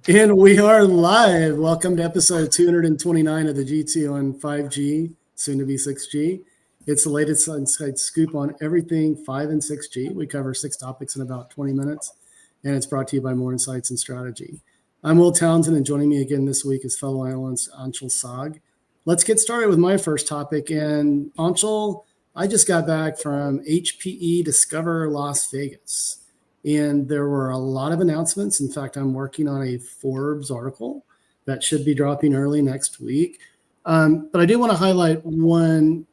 And we are live. Welcome to episode 229 of the GT on 5G, soon to be 6G. It's the latest inside scoop on everything 5 and 6G. We cover 6 topics in about 20 minutes, and it's brought to you by More Insights and Strategy. I'm Will Townsend, and joining me again this week is fellow analyst Anshul Sag. Let's get started with my first topic. And Anshul, I just got back from HPE Discover Las Vegas. And there were a lot of announcements. In fact, I'm working on a Forbes article that should be dropping early next week. But I do want to highlight one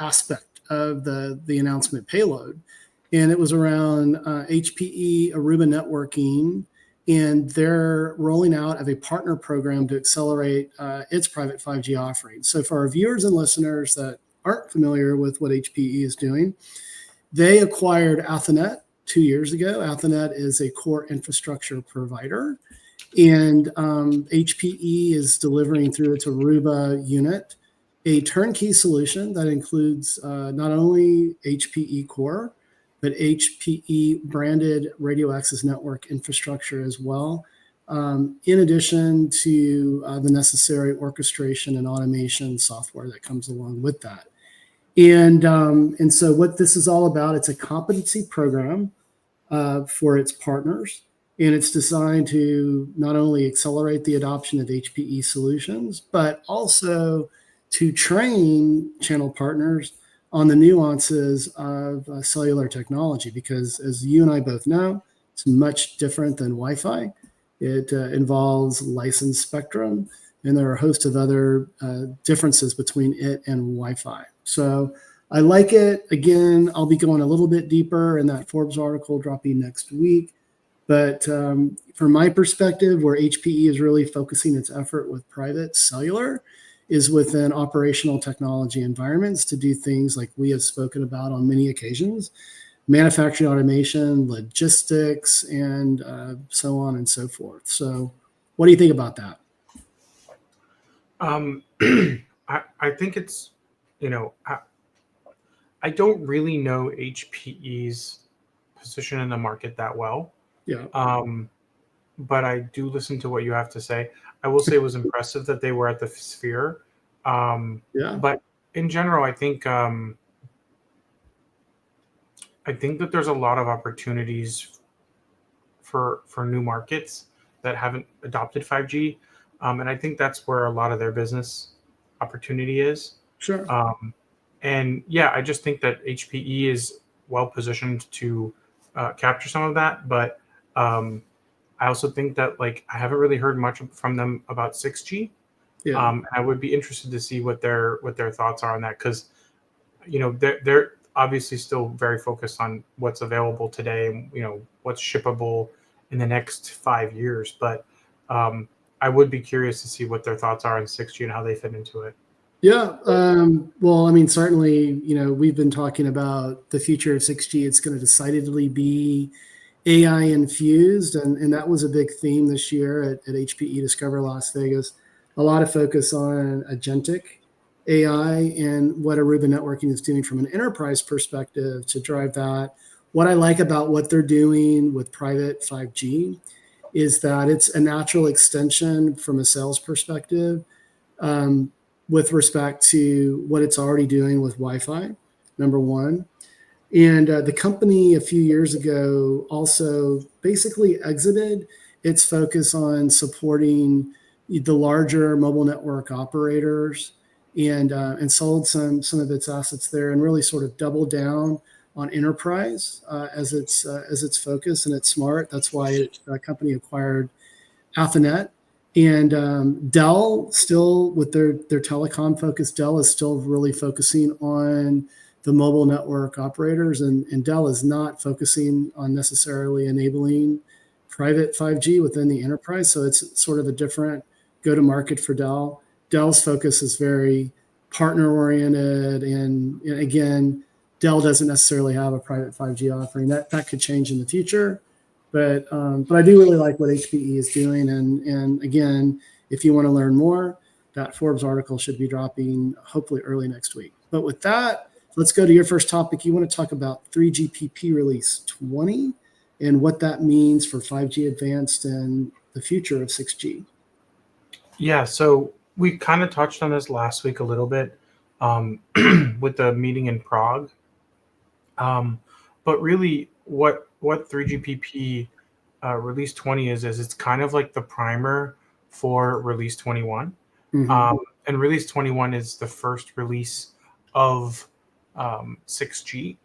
aspect of the announcement payload. And it was around HPE Aruba Networking. And they're rolling out of a partner program to accelerate its private 5G offering. So for our viewers and listeners that aren't familiar with what HPE is doing, they acquired Athonet 2 years ago. Athonet is a core infrastructure provider, and HPE is delivering through its Aruba unit a turnkey solution that includes not only HPE core, but HPE branded radio access network infrastructure as well, in addition to the necessary orchestration and automation software that comes along with that. And so what this is all about, it's a competency program for its partners, and it's designed to not only accelerate the adoption of HPE solutions, but also to train channel partners on the nuances of cellular technology, because as you and I both know, it's much different than Wi-Fi. It involves licensed spectrum, and there are a host of other differences between it and Wi-Fi. So I like it. Again, I'll be going a little bit deeper in that Forbes article dropping next week. But from my perspective, where HPE is really focusing its effort with private cellular is within operational technology environments to do things like we have spoken about on many occasions: manufacturing automation, logistics, and so on and so forth. So what do you think about that? I think it's, I don't really know HPE's position in the market that well. Yeah. But I do listen to what you have to say. I will say it was impressive that they were at the Sphere. Yeah. But in general, I think that there's a lot of opportunities for new markets that haven't adopted 5G. And I think that's where a lot of their business opportunity is. Sure. And yeah, I just think that HPE is well positioned to capture some of that. But I also think that I haven't really heard much from them about 6G. Yeah. And I would be interested to see what their thoughts are on that, because they're obviously still very focused on what's available today and what's shippable in the next 5 years. But I would be curious to see what their thoughts are on 6G and how they fit into it. Yeah. Well, I mean, certainly, we've been talking about the future of 6G. It's going to decidedly be AI-infused, and that was a big theme this year at HPE Discover Las Vegas. A lot of focus on agentic AI and what Aruba Networking is doing from an enterprise perspective to drive that. What I like about what they're doing with private 5G is that it's a natural extension from a sales perspective with respect to what it's already doing with Wi-Fi, number one. And the company a few years ago also basically exited its focus on supporting the larger mobile network operators and sold some of its assets there and really sort of doubled down on enterprise as its focus, and it's smart. That's why the company acquired Athonet. And Dell, still with their telecom focus, Dell is still really focusing on the mobile network operators, and Dell is not focusing on necessarily enabling private 5G within the enterprise. So it's sort of a different go-to-market for Dell. Dell's focus is very partner-oriented, and again, Dell doesn't necessarily have a private 5G offering. That could change in the future. But I do really like what HPE is doing. And again, if you want to learn more, that Forbes article should be dropping hopefully early next week. But with that, let's go to your first topic. You want to talk about 3GPP release 20 and what that means for 5G Advanced and the future of 6G. Yeah, so we kind of touched on this last week a little bit with the meeting in Prague. But really, what 3GPP Release 20 is it's kind of like the primer for Release 21. Mm-hmm. And Release 21 is the first release of 6G.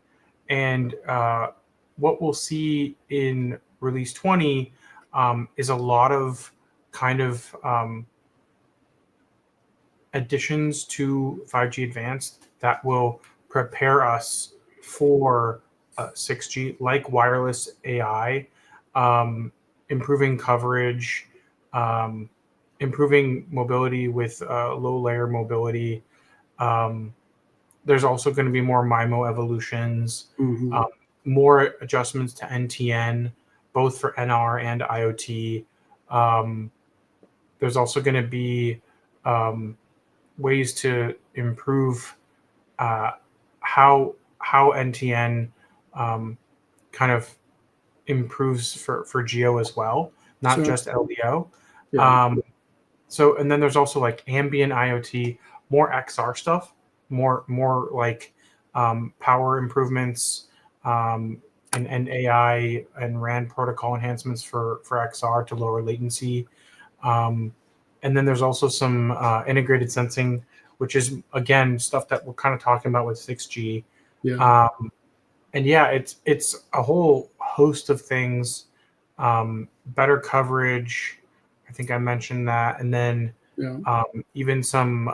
And what we'll see in Release 20 is a lot of kind of additions to 5G Advanced that will prepare us for 6G, like wireless AI, um, improving coverage, um, improving mobility with low layer mobility. Um, there's also going to be more MIMO evolutions, Mm-hmm. um, more adjustments to NTN, both for NR and IoT. There's also going to be ways to improve uh, how NTN um, kind of improves for Geo as well, not Sure. just LDO. Yeah. So and then there's also like ambient IoT, more XR stuff, more like power improvements, and AI and RAN protocol enhancements for XR to lower latency. Um, and then there's also some integrated sensing, which is again stuff that we're kind of talking about with 6G. Yeah. And yeah, it's a whole host of things. Better coverage, I think I mentioned that, and then Yeah. even some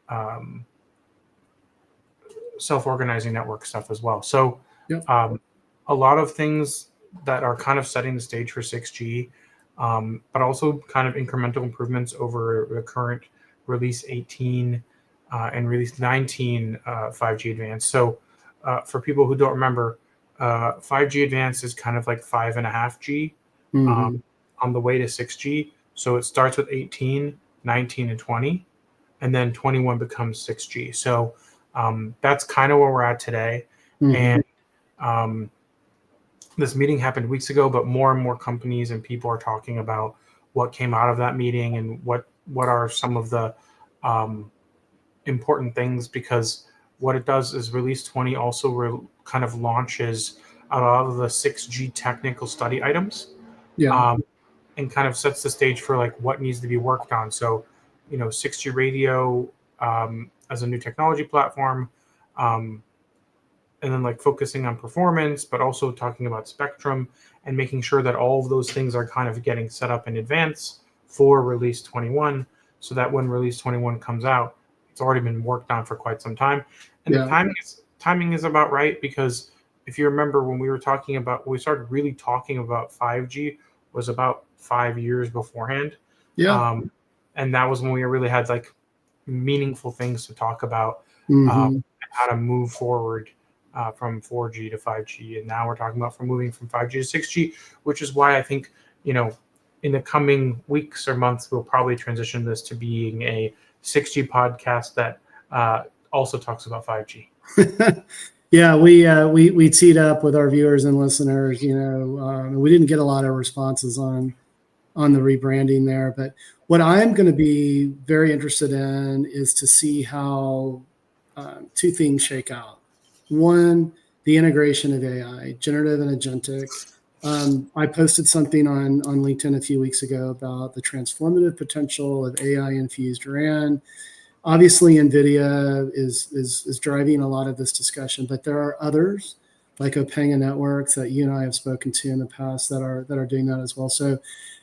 um, self-organizing network stuff as well. So Yep. a lot of things that are kind of setting the stage for 6G, but also kind of incremental improvements over the current release 18 and release 19 5G Advanced. So for people who don't remember, 5G Advanced is kind of like 5.5G Mm-hmm. um, on the way to 6G. So it starts with 18, 19, and 20, and then 21 becomes 6G. So that's kind of where we're at today. Mm-hmm. And um, this meeting happened weeks ago, but more and more companies and people are talking about what came out of that meeting and what are some of the um, important things, because what it does is Release 20 also kind of launches a lot of the 6G technical study items, Yeah. um, and kind of sets the stage for like what needs to be worked on. So, 6G radio as a new technology platform, um, and then like focusing on performance, but also talking about spectrum and making sure that all of those things are kind of getting set up in advance for Release 21, so that when Release 21 comes out, it's already been worked on for quite some time. And the Yeah. timing is about right, because if you remember when we started really talking about 5G was about 5 years beforehand. Yeah. Um, and that was when we really had like meaningful things to talk about, Mm-hmm. and how to move forward from 4G to 5G. And now we're talking about from moving from 5G to 6G, which is why I think, in the coming weeks or months, we'll probably transition this to being a 6G podcast that also talks about 5G. Yeah, we teed up with our viewers and listeners. We didn't get a lot of responses on the rebranding there, but what I'm going to be very interested in is to see how two things shake out. One, the integration of AI, generative and agentic. I posted something on LinkedIn a few weeks ago about the transformative potential of AI-infused RAN. Obviously, NVIDIA is driving a lot of this discussion, but there are others like Opanga Networks that you and I have spoken to in the past that are doing that as well. So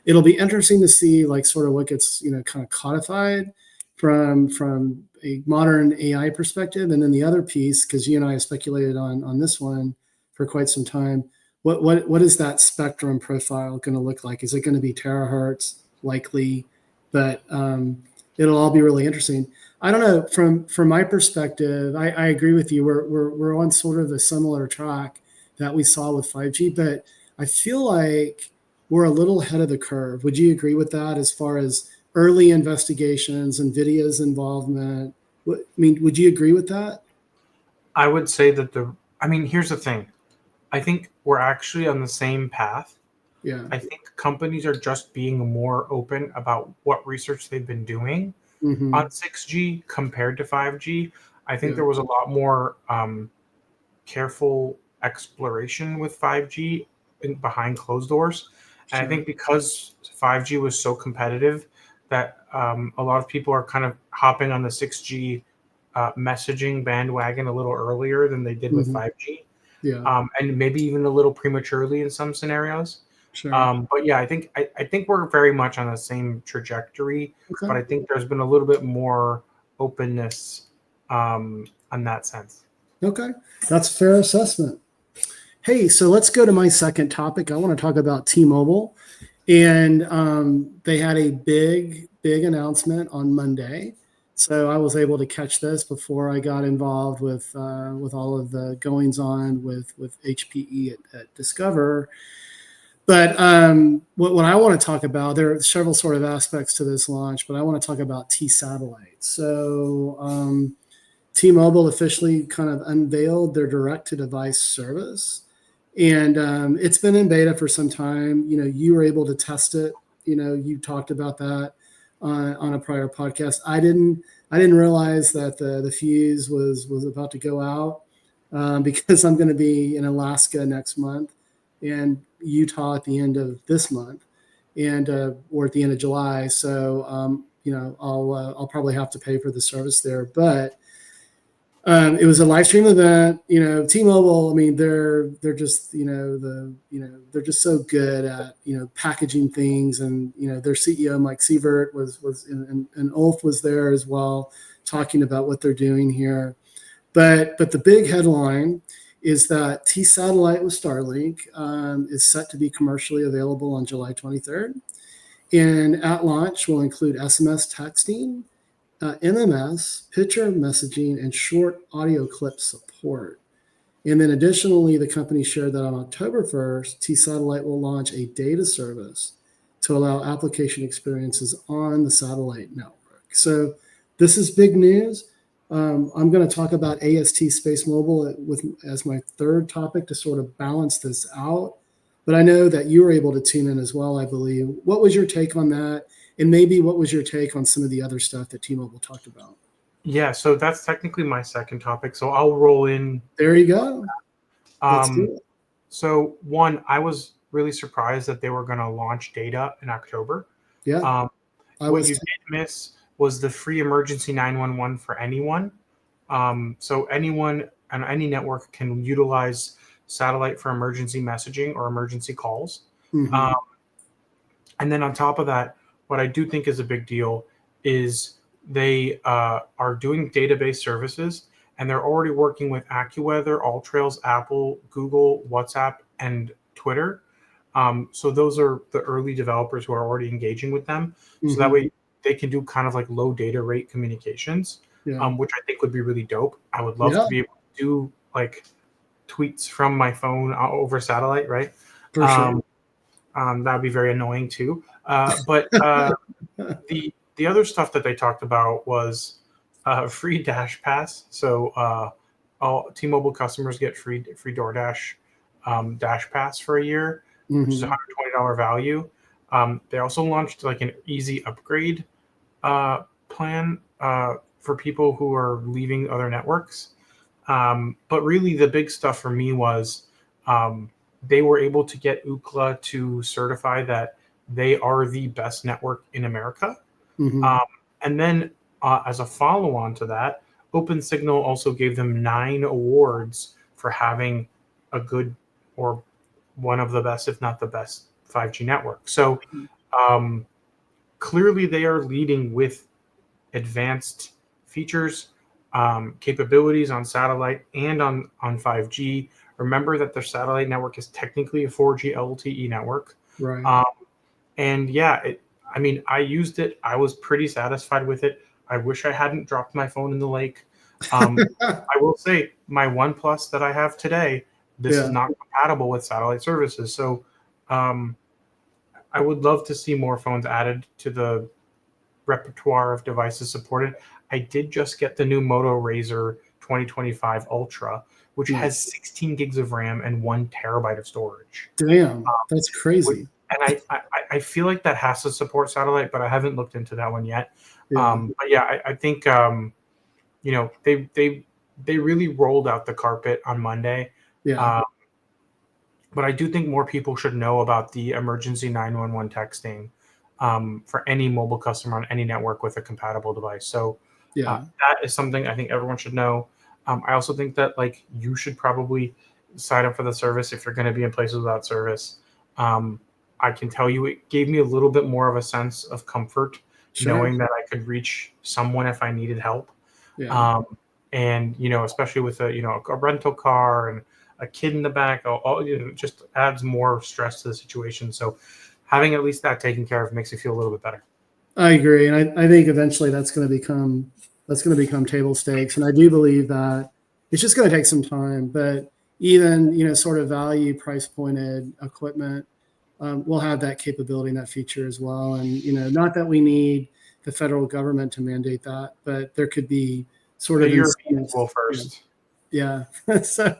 it'll be interesting to see like sort of what gets kind of codified from a modern AI perspective, and then the other piece, because you and I have speculated on this one for quite some time. What is that spectrum profile going to look like? Is it going to be terahertz? Likely, but it'll all be really interesting. I don't know. From my perspective, I agree with you. We're on sort of a similar track that we saw with 5G, but I feel like we're a little ahead of the curve. Would you agree with that as far as early investigations, NVIDIA's involvement? Would you agree with that? I would say that here's the thing. I think we're actually on the same path. Yeah. I think companies are just being more open about what research they've been doing Hmm. on 6G compared to 5G. I think Yeah. there was a lot more careful exploration with 5G behind closed doors. And I Sure. think because 5G was so competitive that a lot of people are kind of hopping on the 6G messaging bandwagon a little earlier than they did with Hmm. 5G, Yeah. and maybe even a little prematurely in some scenarios. Sure. But yeah, I think we're very much on the same trajectory, but Okay. I think there's been a little bit more openness on that sense. Okay. That's a fair assessment. Hey, so let's go to my second topic. I want to talk about T-Mobile, and they had a big announcement on Monday. So I was able to catch this before I got involved with all of the goings on with HPE at Discover. But what I want to talk about, there are several sort of aspects to this launch, but I want to talk about T Satellite. So T-Mobile officially kind of unveiled their direct-to-device service, and it's been in beta for some time. You know, you were able to test it. You know, you talked about that on a prior podcast. I didn't. I didn't realize that the fuse was about to go out because I'm going to be in Alaska next month and Utah at the end of this month, and or at the end of July. So you know, I'll probably have to pay for the service there, but it was a live stream event. You know, T-Mobile. I mean, they're just they're just so good at packaging things, and their CEO Mike Sievert was and Ulf was there as well, talking about what they're doing here. But the big headline is that T Satellite with Starlink is set to be commercially available on July 23rd, and at launch will include SMS texting, MMS, picture messaging, and short audio clip support. And then additionally, the company shared that on October 1st, T Satellite will launch a data service to allow application experiences on the satellite network. So this is big news. I'm going to talk about AST SpaceMobile with as my third topic to sort of balance this out. But I know that you were able to tune in as well, I believe. What was your take on that? And maybe what was your take on some of the other stuff that T-Mobile talked about? Yeah, so that's technically my second topic. So I'll roll in. There you go. Let's do Um, it. so one, I was really surprised that they were going to launch data in October. Yeah, Um, I what was you too. did miss was the free emergency 911 for anyone. So anyone on any network can utilize satellite for emergency messaging or emergency calls. Hmm. Um, and then on top of that, what I do think is a big deal is they are doing database services, and they're already working with AccuWeather, AllTrails, Apple, Google, WhatsApp, and Twitter. So those are the early developers who are already engaging with them. So that Hmm. way they can do kind of like low data rate communications, Yeah, which I think would be really dope. I would love yeah, to be able to do like tweets from my phone over satellite, right? for sure. Um, that would be very annoying too. But the other stuff that they talked about was free Dash Pass. So all T-Mobile customers get free DoorDash Dash Pass for a year, which is a Hmm. $120 value. They also launched like an easy upgrade plan for people who are leaving other networks. But really, the big stuff for me was um, they were able to get Ookla to certify that they are the best network in America. Hmm. Um, and then, as a follow on to that, OpenSignal also gave them 9 awards for having a good or one of the best, if not the best, 5G network. So um, clearly, they are leading with advanced features, capabilities on satellite and on 5G. Remember that their satellite network is technically a 4G LTE network. Right. Um, and yeah, I mean, I used it. I was pretty satisfied with it. I wish I hadn't dropped my phone in the lake. I will say, my OnePlus that I have today, this is Yeah. not compatible with satellite services. So um, I would love to see more phones added to the repertoire of devices supported. I did just get the new Moto Razr 2025 Ultra, which has 16 gigs of RAM and 1 terabyte of storage. Damn, that's crazy. And I feel like that has to support satellite, but I haven't looked into that one yet. Yeah. But yeah, I think they really rolled out the carpet on Monday. Yeah. But I do think more people should know about the emergency 911 texting for any mobile customer on any network with a compatible device. So Yeah. that is something I think everyone should know. I also think that like you should probably sign up for the service if you're going to be in places without service. I can tell you it gave me a little bit more of a sense of comfort Sure. knowing that I could reach someone if I needed help. Yeah. And especially with a rental car and a kid in the back, just adds more stress to the situation. So having at least that taken care of makes you feel a little bit better. I agree, and I think eventually that's going to become table stakes, and I do believe that it's just going to take some time. But even sort of value price pointed equipment will have that capability and that feature as well. And not that we need the federal government to mandate that, but there could be sort The of Europeans incentives. will first. Yeah. So,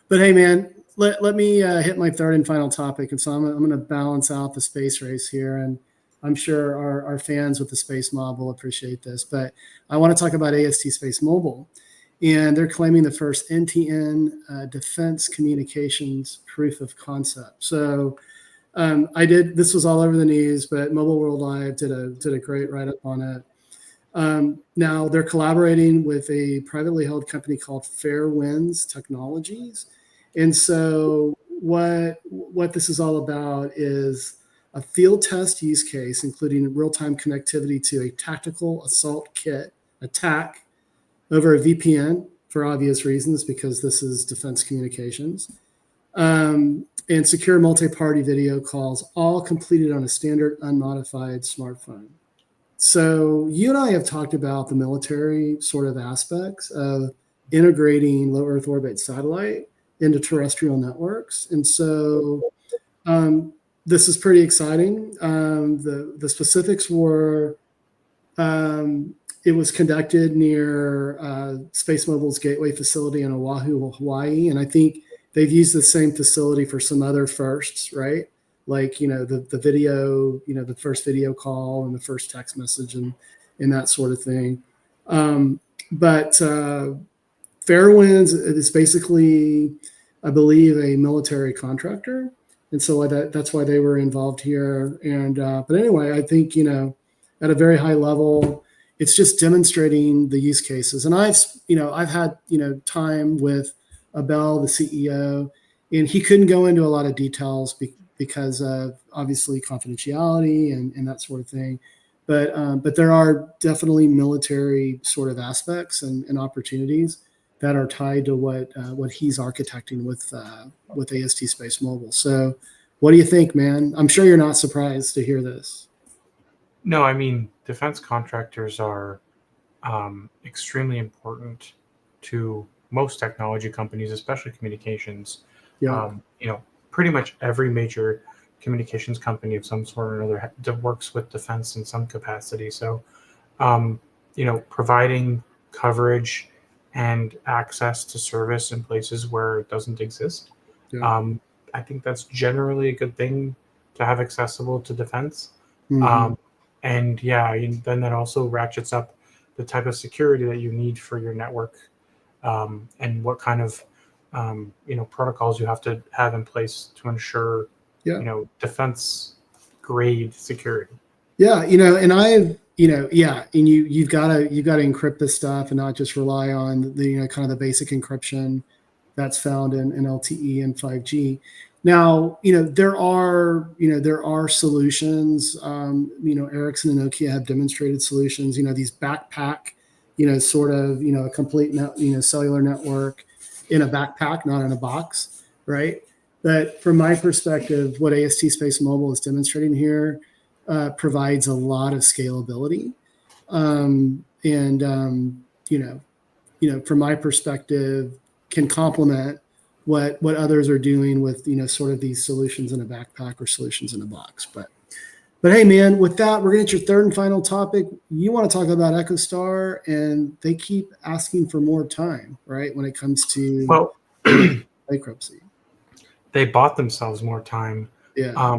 but hey, man, let me hit my third and final topic. And so I'm going to balance out the space race here. And I'm sure our fans with the SpaceMobile will appreciate this. But I want to talk about AST SpaceMobile. And they're claiming the first NTN defense communications proof of concept. So this was all over the news, but Mobile World Live did a great write-up on it. Now they're collaborating with a privately held company called Fairwinds Technologies. And so what this is all about is a field test use case, including real-time connectivity to a tactical assault kit attack over a VPN for obvious reasons, because this is defense communications, and secure multi-party video calls, all completed on a standard unmodified smartphone. So you and I have talked about the military sort of aspects of integrating low Earth orbit satellite into terrestrial networks. And so this is pretty exciting. The specifics were it was conducted near SpaceMobile's Gateway facility in Oahu, Hawaii. And I think they've used the same facility for some other firsts, right? Like, the video, the first video call and the first text message and that sort of thing. But Fairwinds is basically, I believe, a military contractor. And so that's why they were involved here. And but anyway, I think, at a very high level, it's just demonstrating the use cases. And I've had, time with Abel, the CEO, and he couldn't go into a lot of details because of obviously confidentiality and that sort of thing. But there are definitely military sort of aspects and opportunities that are tied to what he's architecting with AST SpaceMobile. So what do you think, man? I'm sure you're not surprised to hear this. No, I mean, defense contractors are extremely important to most technology companies, especially communications. Yeah. Pretty much every major communications company of some sort or another works with defense in some capacity. So, providing coverage and access to service in places where it doesn't exist. Yeah. I think that's generally a good thing to have accessible to defense. Mm-hmm. And then that also ratchets up the type of security that you need for your network, and what kind of protocols you have to have in place to ensure defense grade security. Yeah, and I've and you've got to encrypt this stuff and not just rely on the kind of the basic encryption that's found in LTE and 5G. Now, there are solutions. Ericsson and Nokia have demonstrated solutions. These backpack, sort of a complete cellular network in a backpack, not in a box, right? But from my perspective, what AST SpaceMobile is demonstrating here provides a lot of scalability, from my perspective, can complement what others are doing with sort of these solutions in a backpack or solutions in a box. But But hey, man, with that, we're going to get your third and final topic. You want to talk about EchoStar, and they keep asking for more time, right? When it comes to Well, bankruptcy. they bought themselves more time. Yeah.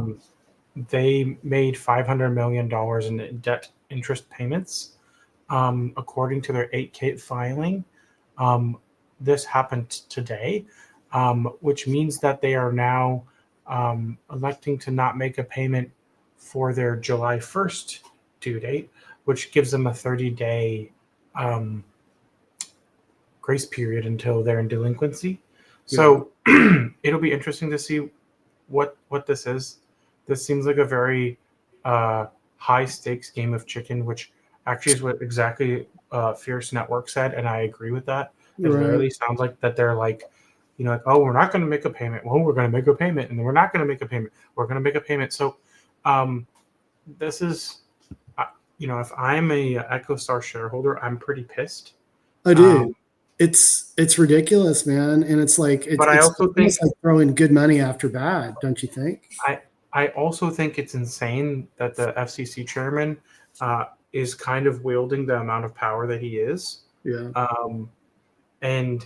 They made $500 million in debt interest payments, according to their 8K filing. This happened today, which means that they are now electing to not make a payment for their July 1st due date, which gives them a 30-day grace period until they're in delinquency. So it'll be interesting to see what this is. This seems like a very high stakes game of chicken, which actually is what exactly Fierce Network said, and I agree with that. It literally sounds like that they're like, like, oh, we're not going to make a payment. Well, we're going to make a payment, and then we're not going to make a payment. We're going to make a payment. So, this is, if I'm a EchoStar shareholder, I'm pretty pissed. I do. It's ridiculous, man, and it's like But I it's also think almost like throwing good money after bad, don't you think? I also think it's insane that the FCC chairman is kind of wielding the amount of power that he is. Yeah. And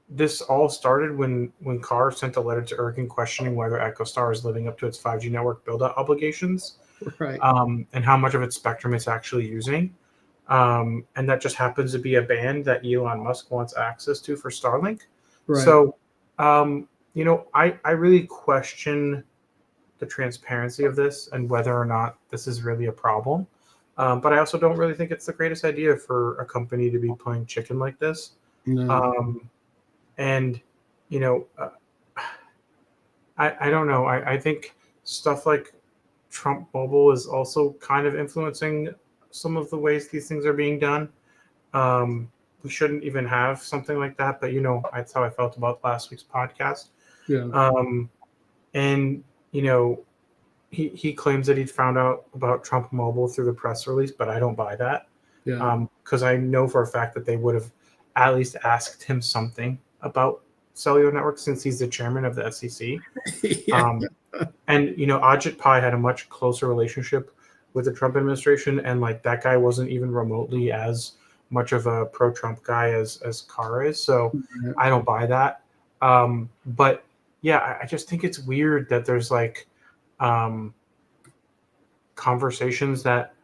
this all started when Carr sent a letter to Ergen questioning whether EchoStar is living up to its 5G network build-out obligations, Right. and how much of its spectrum it's actually using. And that just happens to be a band that Elon Musk wants access to for Starlink. Right. So, I really question the transparency of this and whether or not this is really a problem. But I also don't really think it's the greatest idea for a company to be playing chicken like this. No. And, I don't know. I think stuff like Trump Mobile is also kind of influencing some of the ways these things are being done. We shouldn't even have something like that, but that's how I felt about last week's podcast. Yeah. And he claims that he found out about Trump Mobile through the press release, but I don't buy that. Yeah. Because I know for a fact that they would have at least asked him something about cellular networks since he's the chairman of the FCC. Yeah. And Ajit Pai had a much closer relationship with the Trump administration, and like that guy wasn't even remotely as much of a pro-Trump guy as Carr is. So I don't buy that. But yeah, I just think it's weird that there's like conversations that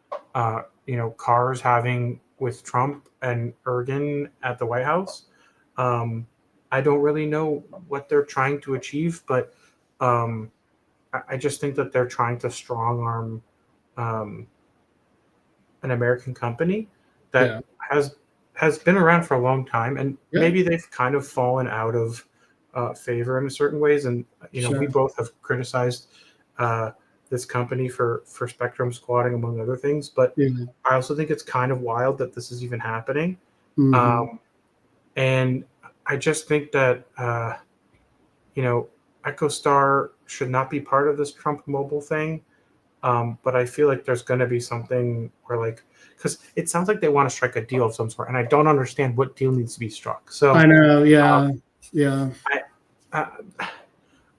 Carr's having with Trump and Ergen at the White House. I don't really know what they're trying to achieve, but I just think that they're trying to strong arm an American company that has been around for a long time, and maybe they've kind of fallen out of favor in certain ways. And we both have criticized this company for spectrum squatting, among other things. But I also think it's kind of wild that this is even happening. Mm-hmm. And I just think that EchoStar should not be part of this Trump Mobile thing. But I feel like there's going to be something where, because it sounds like they want to strike a deal of some sort, and I don't understand what deal needs to be struck. So I know,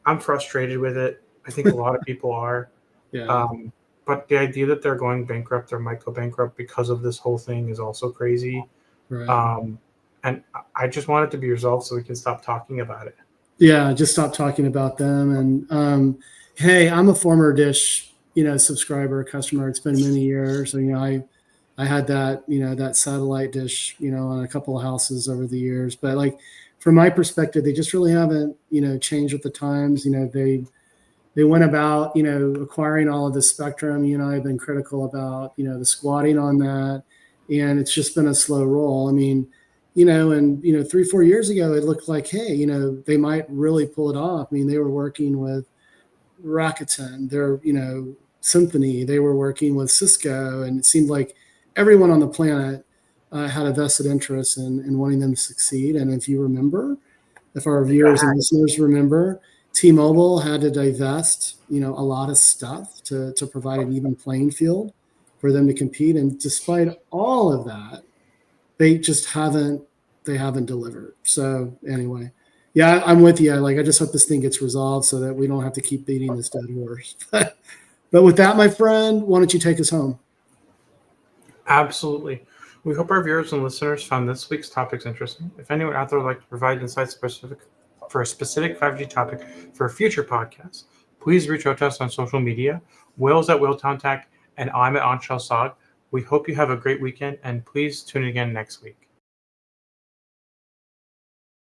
I'm frustrated with it. I think a lot of people are. But the idea that they're going bankrupt or might go bankrupt because of this whole thing is also crazy. Right. And I just want it to be resolved so we can stop talking about it. Yeah, just stop talking about them. And hey, I'm a former Dish, subscriber, customer. It's been many years. So, I had that, that satellite dish, on a couple of houses over the years. But from my perspective, they just really haven't, changed with the times. They went about, acquiring all of the spectrum. You and I have been critical about, the squatting on that. And it's just been a slow roll. I mean, and 3-4 years ago, it looked like, hey, they might really pull it off. I mean, they were working with Rakuten, their, Symphony. They were working with Cisco, and it seemed like everyone on the planet had a vested interest in wanting them to succeed. And if you remember, if our viewers and listeners remember, T-Mobile had to divest, a lot of stuff to provide an even playing field for them to compete. And despite all of that, they just haven't delivered. So anyway, Yeah, I'm with you. Like, I just hope this thing gets resolved so that we don't have to keep beating this dead horse. But with that, my friend, why don't you take us home? Absolutely. We hope our viewers and listeners found this week's topics interesting. If anyone out there would like to provide insights specific for a specific 5G topic for a future podcast, please reach out to us on social media. Will's at Willtown Tech, and I'm at Anshel Sag. We hope you have a great weekend, and please tune in again next week.